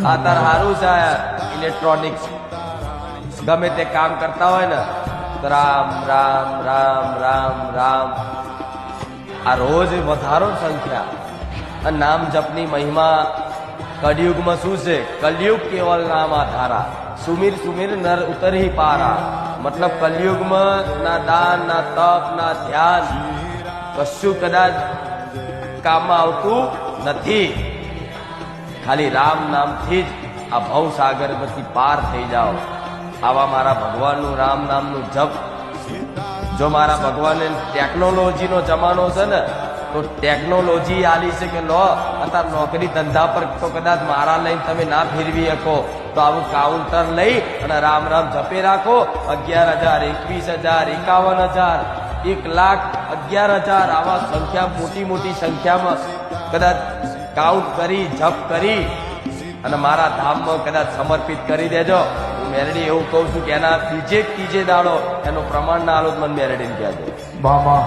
આ તાર સારું છે ઇલેક્ટ્રોનિક્સ ગમે તે કામ કરતા હોય ને તો રામ રામ રામ રામ રામ આ રોજ વધારો સંખ્યા નામ જપની મહિમા કળિયુગમાં શું છે કલયુગ કેવલ નામ આધારા સુમીર સુમીર નર ઉતરહી પારા મતલબ કલયુગમાં ના દાન ના તપ ના ધ્યાન કશું કદાચ કામમાં આવતું નથી ખાલી રામ નામથી જ આ ભવસાગર પરથી પાર થઈ જાઓ આવા મારા ભગવાનનું રામ નામનું જપ જો મારા ભગવાને ટેકનોલોજીનો જમાનો છે ને તો ટેકનોલોજી આલી છે કે લો અત્યારે નોકરી ધંધા પર તો કદાચ મારા લઈને તમે ના ફેરવી શકો તો આવું કાઉન્ટર લઈ અને રામ રામ જપે રાખો 11,000 21,000 51,000 1,11,000 આવા સંખ્યા મોટી મોટી સંખ્યામાં કદાચ કાઉન્ટ કરી જપ કરી અને મારા ધામમાં કદાચ સમર્પિત કરી દેજો હું મેરડી એવું કહું છું કે એના ત્રીજે દાડો એનો પ્રમાણ ના આલો મને મેરડીને કહેજો બાબા